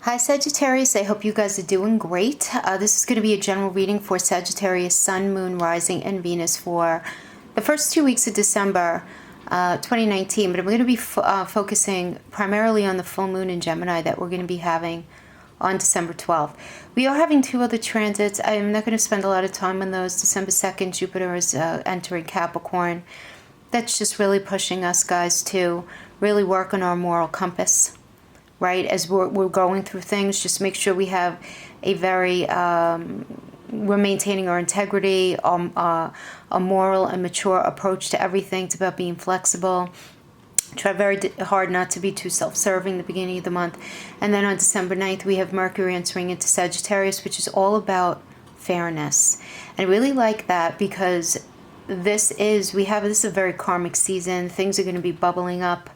Hi Sagittarius, I hope you guys are doing great. This is going to be a general reading for Sagittarius, Sun, Moon, Rising, and Venus for the first 2 weeks of December 2019. But I'm going to be focusing primarily on the full moon in Gemini that we're going to be having on December 12th. We are having two other transits. I'm not going to spend a lot of time on those. December 2nd, Jupiter is entering Capricorn. That's just really pushing us guys to really work on our moral compass. Right, as we're going through things, just make sure we have a very, we're maintaining our integrity, a moral and mature approach to everything. It's about being flexible. Try very hard not to be too self-serving the beginning of the month. And then on December 9th, we have Mercury entering into Sagittarius, which is all about fairness. And I really like that because this is a very karmic season. Things are going to be bubbling up.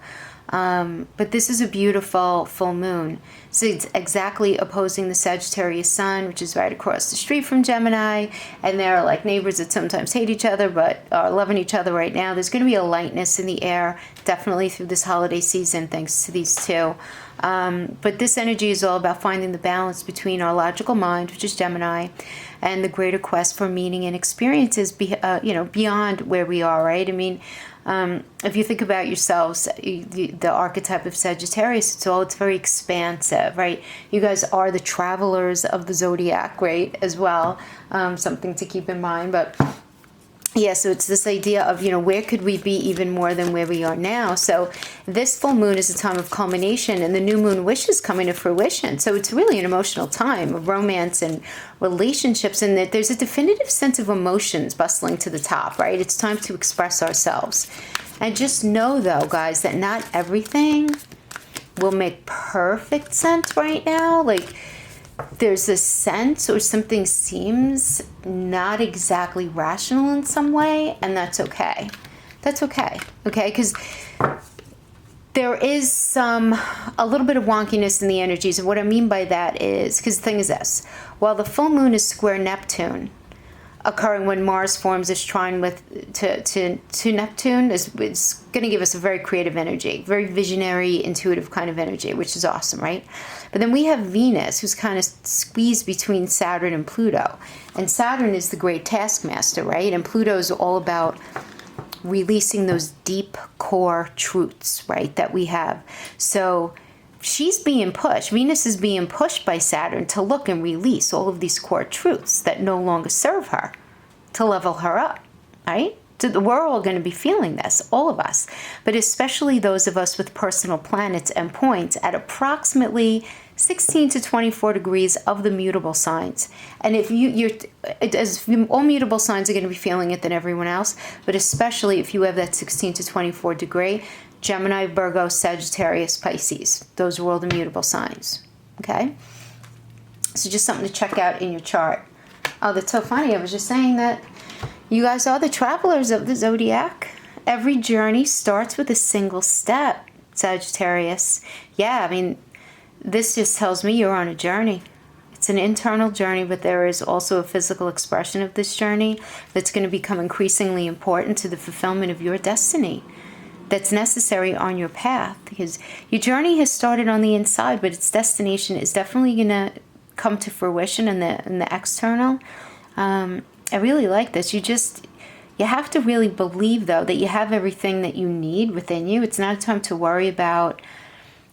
But this is a beautiful full moon. So it's exactly opposing the Sagittarius sun, which is right across the street from Gemini. And they're like neighbors that sometimes hate each other, but are loving each other right now. There's going to be a lightness in the air, definitely through this holiday season, thanks to these two. But this energy is all about finding the balance between our logical mind, which is Gemini, and the greater quest for meaning and experiences, beyond where we are, right? I mean, if you think about yourselves, the archetype of Sagittarius, it's very expansive, right? You guys are the travelers of the zodiac, right, as well. Something to keep in mind. But yeah, so it's this idea of, where could we be even more than where we are now? So this full moon is a time of culmination, and the new moon wish is coming to fruition. So it's really an emotional time of romance and relationships, and that there's a definitive sense of emotions bustling to the top, right? It's time to express ourselves. And just know, though, guys, that not everything will make perfect sense right now. Like, there's a sense or something seems not exactly rational in some way, and that's okay. That's okay, okay? Because there is a little bit of wonkiness in the energies, and what I mean by that is, because the thing is this, while the full moon is square Neptune, occurring when Mars forms this trine to Neptune, is going to give us a very creative energy, very visionary, intuitive kind of energy, which is awesome, right? But then we have Venus, who's kind of squeezed between Saturn and Pluto. And Saturn is the great taskmaster, right? And Pluto is all about releasing those deep core truths, right, that we have. So she's being pushed. Venus is being pushed by Saturn to look and release all of these core truths that no longer serve her, to level her up, right? So we're all going to be feeling this, all of us, but especially those of us with personal planets and points at approximately 16 to 24 degrees of the mutable signs. And if all mutable signs are going to be feeling it than everyone else, but especially if you have that 16 to 24 degree, Gemini, Virgo, Sagittarius, Pisces. Those are all the mutable signs, okay? So just something to check out in your chart. Oh, that's so funny. I was just saying that you guys are the travelers of the zodiac. Every journey starts with a single step, Sagittarius. Yeah, I mean, this just tells me you're on a journey. It's an internal journey, but there is also a physical expression of this journey that's going to become increasingly important to the fulfillment of your destiny. That's necessary on your path, because your journey has started on the inside, but its destination is definitely going to come to fruition in the external. I really like this. You have to really believe, though, that you have everything that you need within you. It's not a time to worry about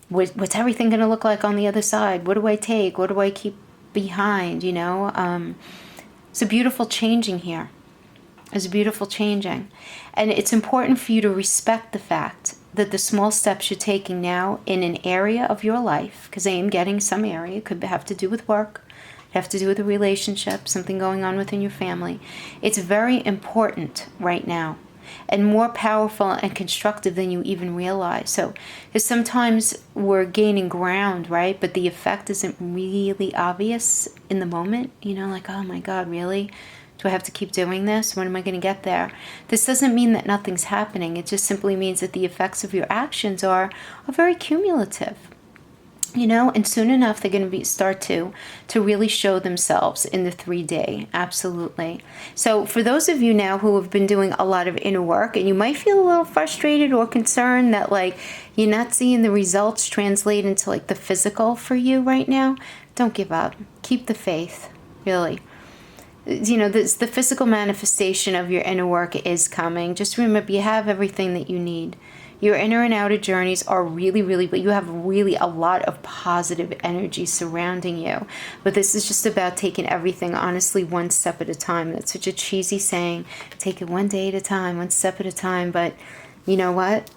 what's everything going to look like on the other side. What do I take? What do I keep behind? It's a beautiful changing here. Is beautiful changing. And it's important for you to respect the fact that the small steps you're taking now in an area of your life, because I am getting some area, it could have to do with work, have to do with a relationship, something going on within your family. It's very important right now and more powerful and constructive than you even realize. So, because sometimes we're gaining ground, right? But the effect isn't really obvious in the moment, like, oh my God, really? Do I have to keep doing this? When am I going to get there? This doesn't mean that nothing's happening. It just simply means that the effects of your actions are very cumulative. you know, and soon enough they're going to start to really show themselves in the 3D. Absolutely. So for those of you now who have been doing a lot of inner work, and you might feel a little frustrated or concerned that like you're not seeing the results translate into like the physical for you right now, don't give up. Keep the faith, really. You know, the physical manifestation of your inner work is coming. Just remember, you have everything that you need. Your inner and outer journeys are really, but you have really a lot of positive energy surrounding you. But this is just about taking everything, honestly, one step at a time. That's such a cheesy saying. Take it one day at a time, one step at a time. But you know what?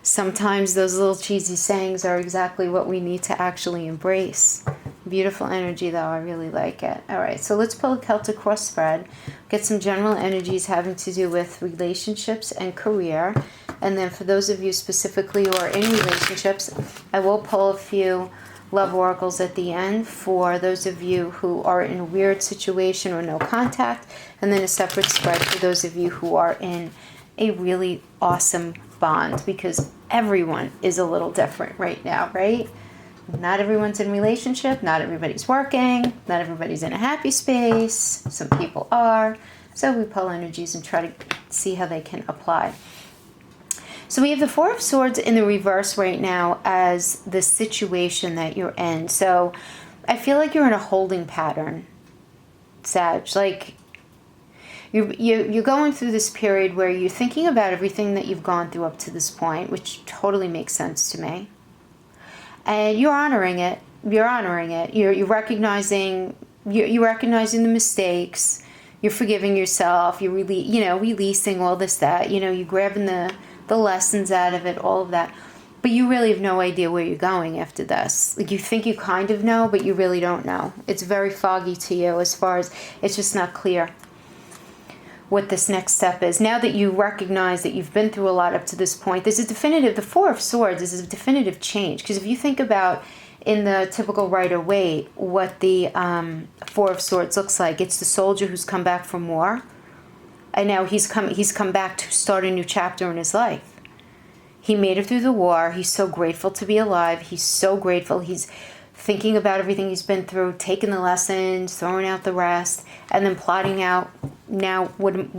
Sometimes those little cheesy sayings are exactly what we need to actually embrace. Beautiful energy, though. I really like it. All right, so let's pull a Celtic cross spread. Get some general energies having to do with relationships and career. And then for those of you specifically who are in relationships, I will pull a few love oracles at the end for those of you who are in a weird situation or no contact. And then a separate spread for those of you who are in a really awesome bond, because everyone is a little different right now, right? Not everyone's in relationship, not everybody's working, not everybody's in a happy space. Some people are. So we pull energies and try to see how they can apply. So we have the Four of Swords in the reverse right now as the situation that you're in. So I feel like you're in a holding pattern, Sag. Like you're going through this period where you're thinking about everything that you've gone through up to this point, which totally makes sense to me. And you're honoring it. You're honoring it. You're recognizing the mistakes. You're forgiving yourself. You're really, releasing all this, that. You're grabbing the lessons out of it, all of that. But you really have no idea where you're going after this. Like, you think you kind of know, but you really don't know. It's very foggy to you as far as it's just not clear what this next step is. Now that you recognize that you've been through a lot up to this point, there's a definitive, the Four of Swords is a definitive change. Because if you think about in the typical Rider-Waite, what the Four of Swords looks like, it's the soldier who's come back from war. And now he's come back to start a new chapter in his life. He made it through the war. He's so grateful to be alive. He's so grateful. He's thinking about everything he's been through, taking the lessons, throwing out the rest, and then plotting out now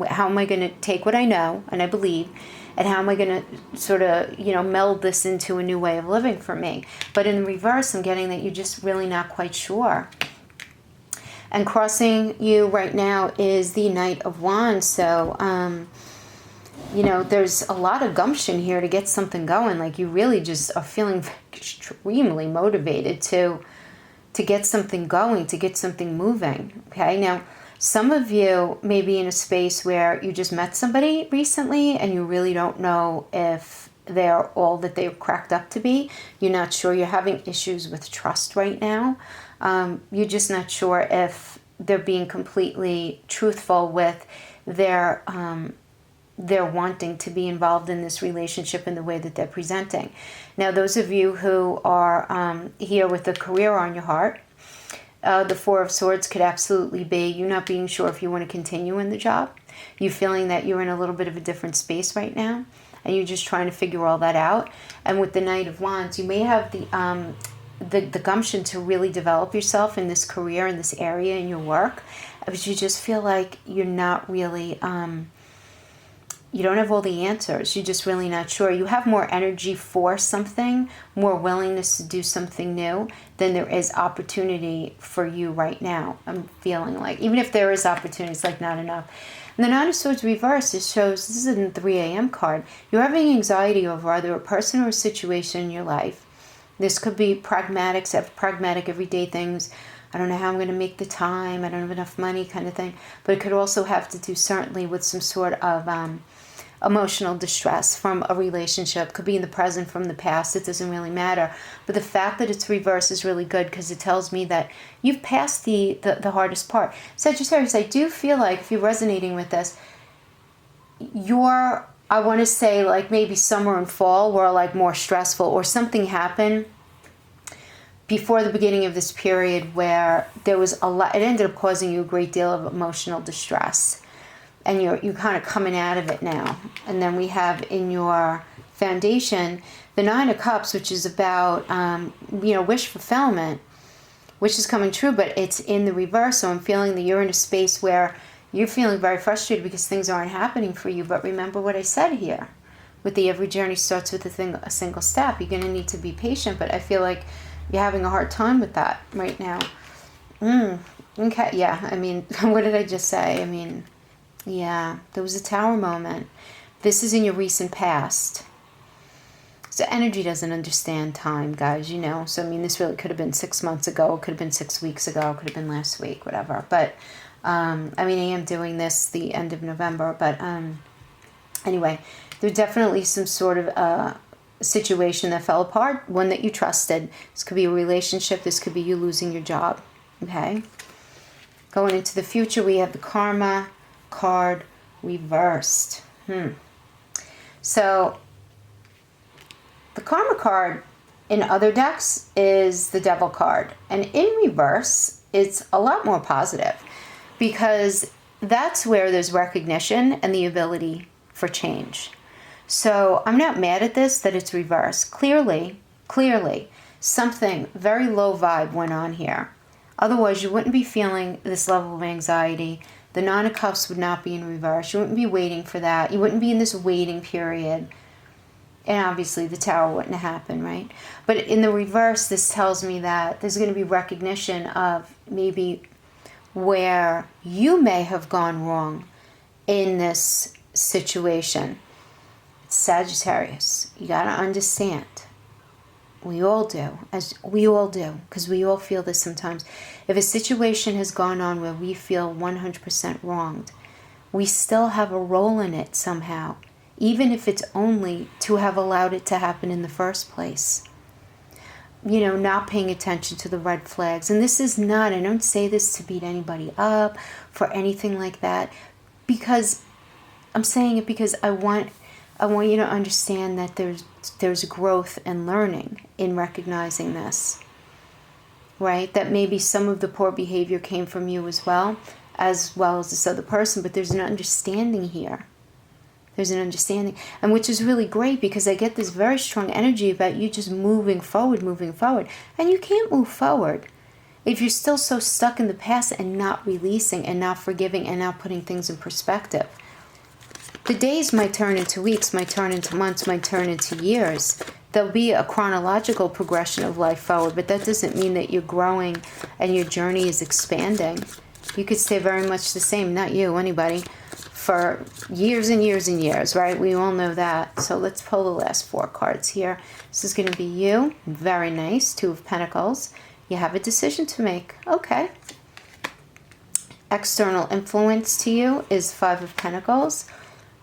how am I going to take what I know and I believe, and how am I going to sort of, meld this into a new way of living for me. But in the reverse, I'm getting that you're just really not quite sure. And crossing you right now is the Knight of Wands. So, there's a lot of gumption here to get something going. Like, you really just are feeling extremely motivated to get something going, to get something moving. Okay, now some of you may be in a space where you just met somebody recently and you really don't know if they're all that they're cracked up to be. You're not sure. You're having issues with trust right now. You're just not sure if they're being completely truthful with their wanting to be involved in this relationship in the way that they're presenting. Now, those of you who are here with a career on your heart, the Four of Swords could absolutely be you not being sure if you want to continue in the job. You feeling that you're in a little bit of a different space right now, and you're just trying to figure all that out. And with the Knight of Wands, you may have the gumption to really develop yourself in this career, in this area, in your work, but you just feel like you're not really, you don't have all the answers. You're just really not sure. You have more energy for something, more willingness to do something new than there is opportunity for you right now. I'm feeling like, even if there is opportunity, it's like not enough. And the Nine of Swords reversed, it shows, this is a 3 a.m. card. You're having anxiety over either a person or a situation in your life. This could be pragmatic everyday things. I don't know how I'm going to make the time. I don't have enough money kind of thing. But it could also have to do certainly with some sort of emotional distress from a relationship. Could be in the present, from the past. It doesn't really matter. But the fact that it's reversed is really good because it tells me that you've passed the hardest part. Sagittarius, I do feel like if you're resonating with this, I want to say like maybe summer and fall were like more stressful, or something happened before the beginning of this period where there was a lot, it ended up causing you a great deal of emotional distress. And you're kind of coming out of it now. And then we have in your foundation The Nine of Cups, which is about, wish fulfillment, which is coming true, but it's in the reverse. So I'm feeling that you're in a space where you're feeling very frustrated because things aren't happening for you. But remember what I said here. With the every journey starts with a single step. You're going to need to be patient, but I feel like you're having a hard time with that right now. Okay, yeah, I mean, what did I just say? I mean, yeah, there was a Tower moment. This is in your recent past. So energy doesn't understand time, guys, So, I mean, this really could have been 6 months ago. It could have been 6 weeks ago. It could have been last week, whatever. But, I am doing this the end of November. But, anyway, there's definitely some sort of situation that fell apart. One that you trusted. This could be a relationship. This could be you losing your job. Okay? Going into the future, we have the Karma card reversed. So, the Karma card in other decks is the Devil card. And in reverse, it's a lot more positive because that's where there's recognition and the ability for change. So I'm not mad at this, that it's reversed. Clearly, something very low vibe went on here. Otherwise, you wouldn't be feeling this level of anxiety. The Nine of Cups would not be in reverse. You wouldn't be waiting for that. You wouldn't be in this waiting period. And obviously the Tower wouldn't happen, right? But in the reverse, this tells me that there's going to be recognition of maybe where you may have gone wrong in this situation. Sagittarius, you got to understand. We all do, because we all feel this sometimes. If a situation has gone on where we feel 100% wronged, we still have a role in it somehow. Even if it's only to have allowed it to happen in the first place. Not paying attention to the red flags. And this is not, I don't say this to beat anybody up for anything like that. Because, I'm saying it because I want you to understand that there's growth and learning in recognizing this. Right? That maybe some of the poor behavior came from you as well as this other person. But there's an understanding here. There's an understanding, and which is really great because I get this very strong energy about you just moving forward. And you can't move forward if you're still so stuck in the past and not releasing and not forgiving and not putting things in perspective. The days might turn into weeks, might turn into months, might turn into years. There'll be a chronological progression of life forward, but that doesn't mean that you're growing and your journey is expanding. You could stay very much the same, not you, anybody, for years and years and years, right? We all know that. So let's pull the last 4 cards here. This is going to be you. Very nice. 2 of Pentacles. You have a decision to make. Okay. External influence to you is 5 of Pentacles.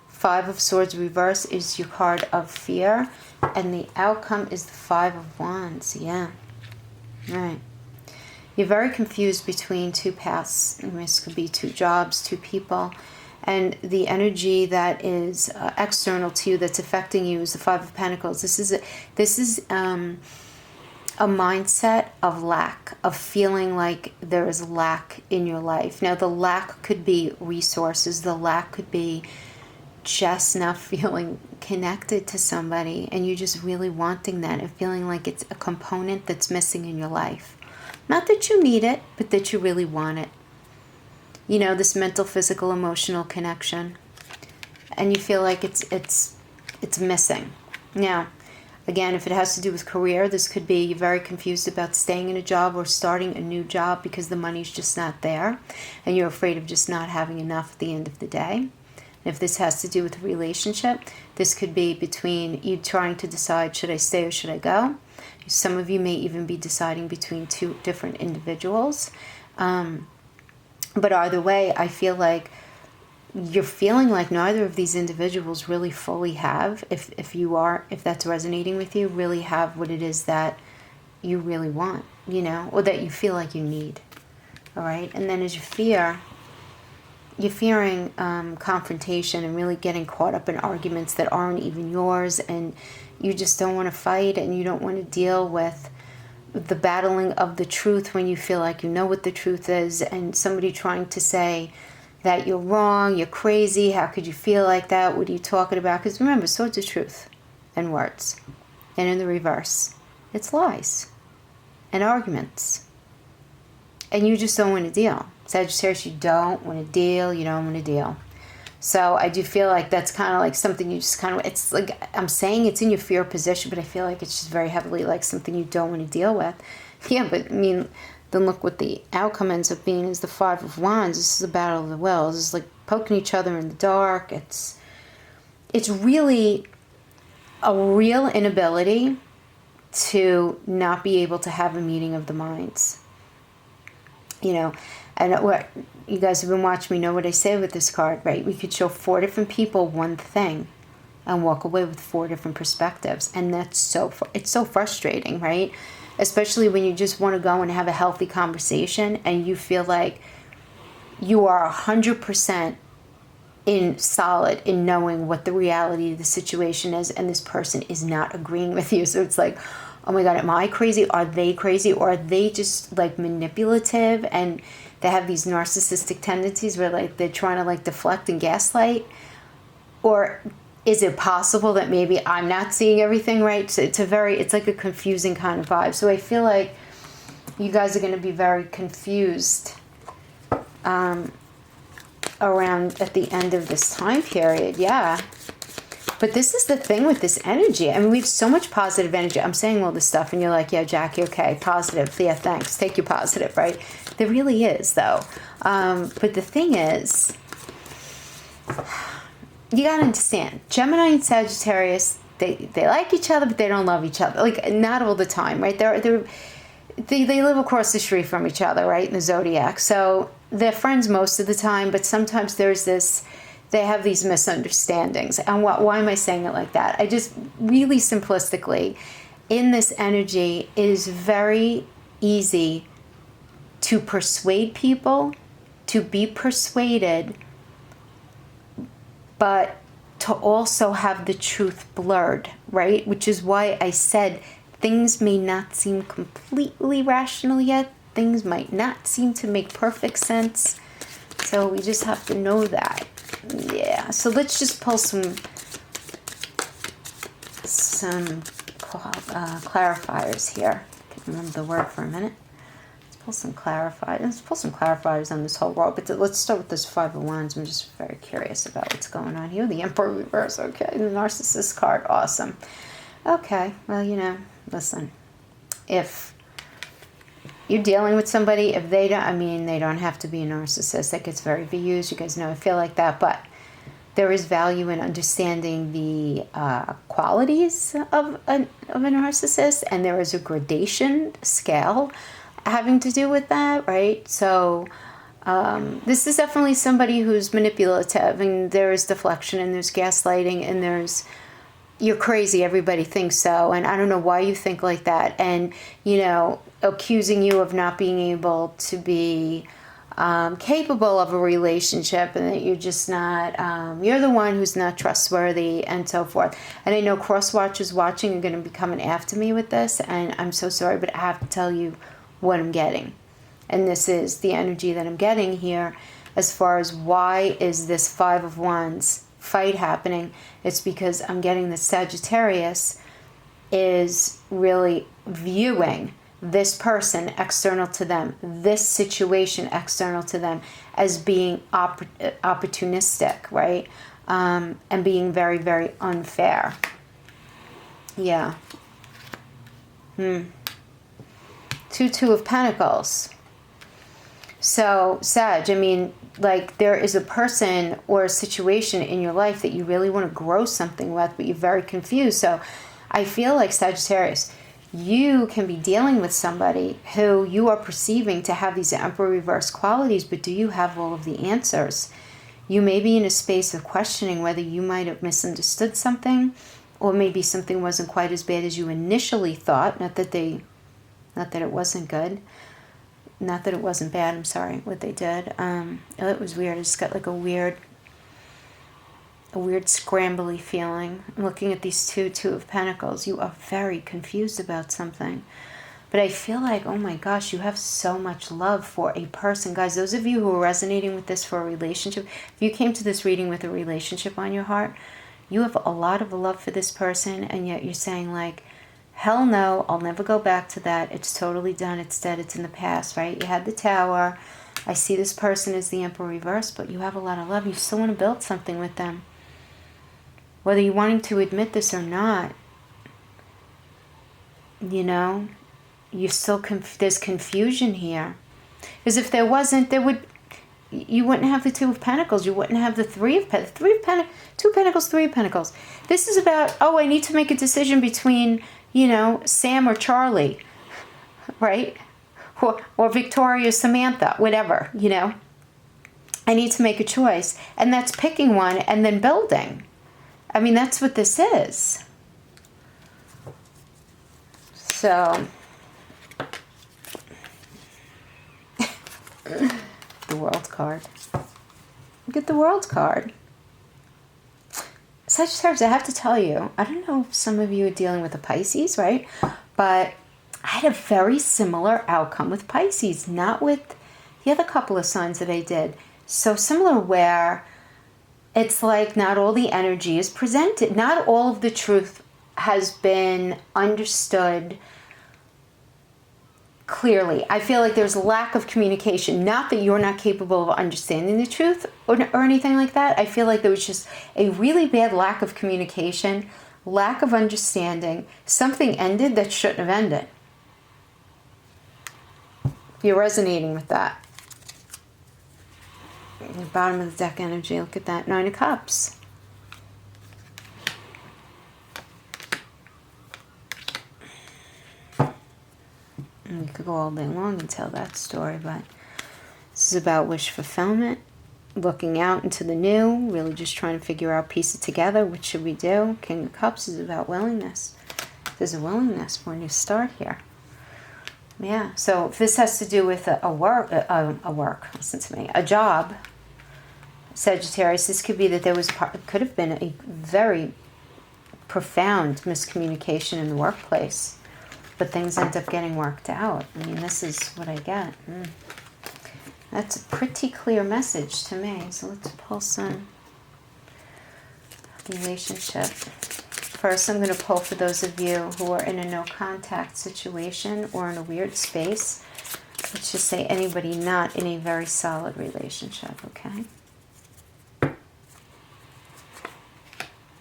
5 of Swords reverse is your card of fear. And the outcome is the 5 of Wands. Yeah. All right. You're very confused between 2 paths. This could be 2 jobs, 2 people. And the energy that is external to you that's affecting you is the 5 of Pentacles. This is a mindset of lack, of feeling like there is lack in your life. Now, the lack could be resources. The lack could be just not feeling connected to somebody and you just really wanting that and feeling like it's a component that's missing in your life. Not that you need it, but that you really want it. This mental, physical, emotional connection. And you feel like it's missing. Now, again, if it has to do with career, this could be you're very confused about staying in a job or starting a new job because the money's just not there. And you're afraid of just not having enough at the end of the day. And if this has to do with a relationship, this could be between you trying to decide, should I stay or should I go? Some of you may even be deciding between 2 different individuals. But either way, I feel like you're feeling like neither of these individuals really fully have, if that's resonating with you, really have what it is that you really want, or that you feel like you need. All right. And then as you're fearing confrontation and really getting caught up in arguments that aren't even yours, and you just don't want to fight and you don't want to deal with the battling of the truth when you feel like you know what the truth is, and somebody trying to say that you're wrong, you're crazy, how could you feel like that, what are you talking about? Because remember, swords of truth and words. And in the reverse, it's lies and arguments. And you just don't want to deal. Sagittarius, you don't want to deal. You don't want to deal. So I do feel like that's kind of like something you just kind of, it's like, I'm saying it's in your fear position, but I feel like it's just very heavily like something you don't want to deal with. Yeah, but I mean, then look what the outcome ends up being is the Five of Wands. This is the battle of the wills. It's like poking each other in the dark. It's really a real inability to not be able to have a meeting of the minds. You know, and what you guys have been watching me know what I say with this card, right? We could show 4 different people one thing and walk away with 4 different perspectives. And that's it's so frustrating, right? Especially when you just want to go and have a healthy conversation and you feel like you are 100% solid in knowing what the reality of the situation is, and this person is not agreeing with you. So it's like, oh my God, am I crazy? Are they crazy? Or are they just like manipulative and they have these narcissistic tendencies where like they're trying to like deflect and gaslight? Or is it possible that maybe I'm not seeing everything right? So it's like a confusing kind of vibe. So I feel like you guys are going to be very confused around at the end of this time period. Yeah. But this is the thing with this energy. I mean, we have so much positive energy. I'm saying all this stuff and you're like, yeah, Jackie, okay, positive. Yeah, thanks. Take your positive, right? There really is, though. But the thing is, you got to understand, Gemini and Sagittarius, they like each other, but they don't love each other. Like, not all the time, right? They live across the street from each other, right, in the zodiac. So they're friends most of the time, but sometimes they have these misunderstandings. And why am I saying it like that? I just really simplistically, in this energy, it is very easy to persuade people, to be persuaded, but to also have the truth blurred, right? Which is why I said things may not seem completely rational yet. Things might not seem to make perfect sense. So we just have to know that. Yeah, so let's just pull some clarifiers here. I can't remember the word for a minute. Let's pull some clarifiers on this whole world. But let's start with this Five of Wands. I'm just very curious about what's going on here. The Emperor reverse, okay. The Narcissist card, awesome. Okay, well, you know, listen. If you're dealing with somebody, if they don't, I mean, they don't have to be a narcissist. That gets very used. You guys know I feel like that. But there is value in understanding the qualities of a narcissist. And there is a gradation scale having to do with that, right? So this is definitely somebody who's manipulative. And there is deflection and there's gaslighting and there's, you're crazy, everybody thinks so. And I don't know why you think like that. And, you know, accusing you of not being able to be capable of a relationship and that you're just not, you're the one who's not trustworthy and so forth. And I know cross-watchers watching are going to be coming after me with this, and I'm so sorry, but I have to tell you what I'm getting. And this is the energy that I'm getting here as far as why is this Five of Wands fight happening. It's because I'm getting the Sagittarius is really viewing this person external to them, this situation external to them, as being opportunistic, right? And being very, very unfair. Yeah. Two of Pentacles. So, Sag, I mean, like, there is a person or a situation in your life that you really want to grow something with, but you're very confused. So, I feel like, Sagittarius, you can be dealing with somebody who you are perceiving to have these Emperor reverse qualities, but do you have all of the answers? You may be in a space of questioning whether you might have misunderstood something, or maybe something wasn't quite as bad as you initially thought. Not that it wasn't good. Not that it wasn't bad, I'm sorry, what they did. It was weird. I just got like a weird scrambly feeling. I'm looking at these two of Pentacles. You are very confused about something. But I feel like, oh my gosh, you have so much love for a person. Guys, those of you who are resonating with this for a relationship, if you came to this reading with a relationship on your heart, you have a lot of love for this person, and yet you're saying like, hell no, I'll never go back to that. It's totally done. It's dead. It's in the past, right? You had the Tower. I see this person as the Emperor reverse, but you have a lot of love. You still want to build something with them. Whether you're wanting to admit this or not, you know, you still, there's confusion here. Because if there wasn't, you wouldn't have the Two of Pentacles. You wouldn't have the Three of Pentacles. Two Pentacles, Three of Pentacles. This is about, oh, I need to make a decision between, you know, Sam or Charlie, right? Or Victoria, Samantha, whatever, you know. I need to make a choice. And that's picking one and then building. I mean, that's what this is. So, the World card. Get the World card. Sagittarius, I have to tell you, I don't know if some of you are dealing with a Pisces, right? But I had a very similar outcome with Pisces, not with the other couple of signs that I did. So similar where it's like not all the energy is presented. Not all of the truth has been understood clearly. I feel like there's a lack of communication. Not that you're not capable of understanding the truth or anything like that. I feel like there was just a really bad lack of communication, lack of understanding. Something ended that shouldn't have ended. You're resonating with that. The bottom of the deck energy, look at that. Nine of Cups. You could go all day long and tell that story, but this is about wish fulfillment, looking out into the new, really just trying to figure out, piece it together. What should we do? King of Cups is about willingness. There's a willingness for a new start here. Yeah, so if this has to do with listen to me, a job, Sagittarius, this could be that there was, could have been a very profound miscommunication in the workplace, but things end up getting worked out. I mean, this is what I get. That's a pretty clear message to me. So let's pull some relationship. First, I'm going to pull for those of you who are in a no contact situation or in a weird space. Let's just say anybody not in a very solid relationship, okay?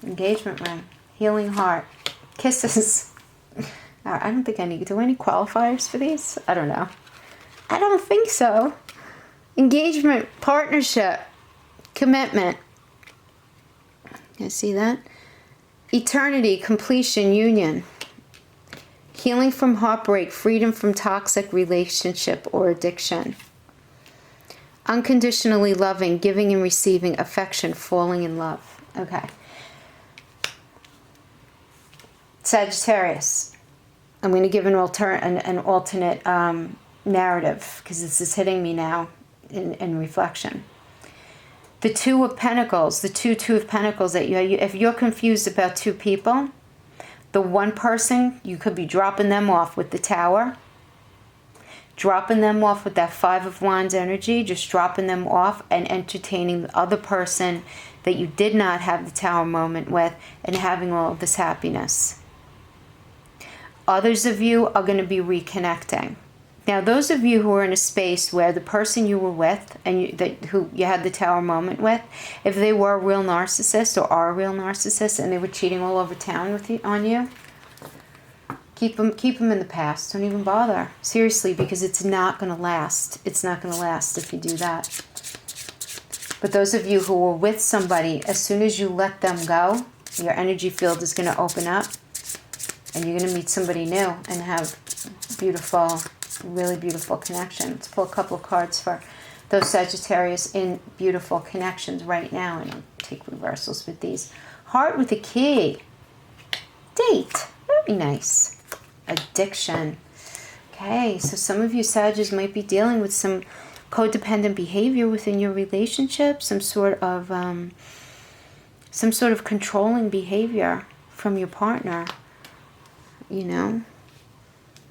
Engagement ring, healing heart, kisses. I don't think I need, do any qualifiers for these? I don't know. I don't think so. Engagement, partnership, commitment. You see that? Eternity, completion, union. Healing from heartbreak, freedom from toxic relationship or addiction. Unconditionally loving, giving and receiving affection, falling in love. Okay. Sagittarius. I'm going to give an alternate narrative because this is hitting me now in reflection. The Two of Pentacles, the two of Pentacles that if you're confused about two people, the one person, you could be dropping them off with the Tower, dropping them off with that Five of Wands energy, just dropping them off and entertaining the other person that you did not have the Tower moment with and having all of this happiness. Others of you are going to be reconnecting. Now, those of you who are in a space where the person you were with and who you had the Tower moment with, if they were a real narcissist or are a real narcissist and they were cheating all over town on you, keep them in the past. Don't even bother. Seriously, because it's not going to last. It's not going to last if you do that. But those of you who were with somebody, as soon as you let them go, your energy field is going to open up and you're going to meet somebody new and have beautiful, really beautiful connection. Let's pull a couple of cards for those Sagittarius in beautiful connections right now, and I'll take reversals with these. Heart with a key. Date. Very nice. Addiction. Okay, so some of you Sagittarius might be dealing with some codependent behavior within your relationship, some sort of controlling behavior from your partner. You know,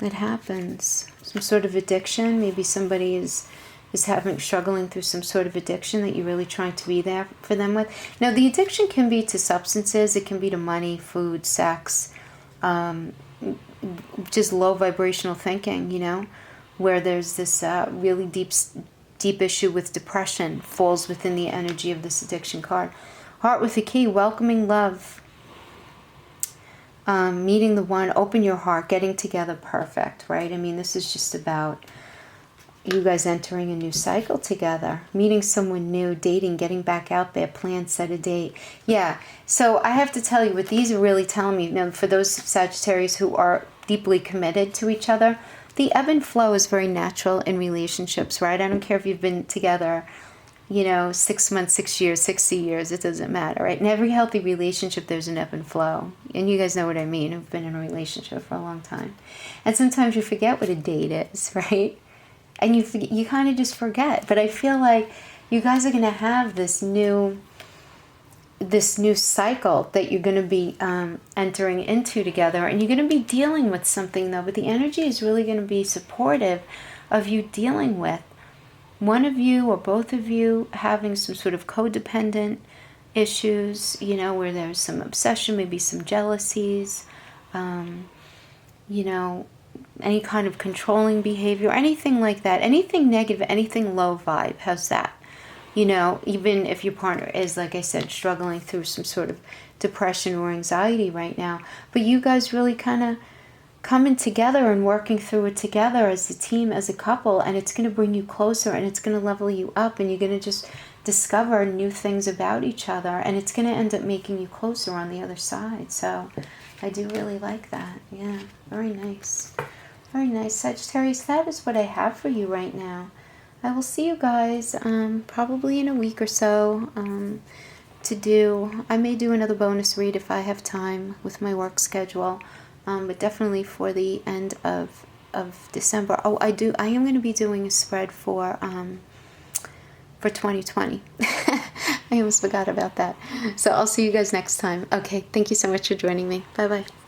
it happens. Some sort of addiction. Maybe somebody is struggling through some sort of addiction that you're really trying to be there for them with. Now, the addiction can be to substances. It can be to money, food, sex, just low vibrational thinking, you know, where there's this really deep issue with depression falls within the energy of this addiction card. Heart with the key, welcoming love, meeting the one, open your heart, getting together, perfect, right? I mean, this is just about you guys entering a new cycle together, meeting someone new, dating, getting back out there, plan, set a date. Yeah, so I have to tell you, what these are really telling me, you know, for those Sagittarius who are deeply committed to each other, the ebb and flow is very natural in relationships, right? I don't care if you've been together, you know, 6 months, 6 years, 60 years, it doesn't matter, right? In every healthy relationship, there's an ebb and flow. And you guys know what I mean, who've been in a relationship for a long time. And sometimes you forget what a date is, right? And you kind of just forget. But I feel like you guys are going to have this new cycle that you're going to be entering into together. And you're going to be dealing with something, though. But the energy is really going to be supportive of you dealing with one of you or both of you having some sort of codependent issues, you know, where there's some obsession, maybe some jealousies, you know, any kind of controlling behavior, anything like that, anything negative, anything low vibe. How's that? You know, even if your partner is, like I said, struggling through some sort of depression or anxiety right now, but you guys really kind of coming together and working through it together as a team, as a couple, and it's going to bring you closer and it's going to level you up, and you're going to just discover new things about each other, and it's going to end up making you closer on the other side. So I do really like that. Yeah, very nice. Very nice, Sagittarius. That is what I have for you right now. I will see you guys probably in a week or so I may do another bonus read if I have time with my work schedule, but definitely for the end of December. Oh, I am going to be doing a spread for 2020. I almost forgot about that. So I'll see you guys next time. Okay, thank you so much for joining me. Bye-bye.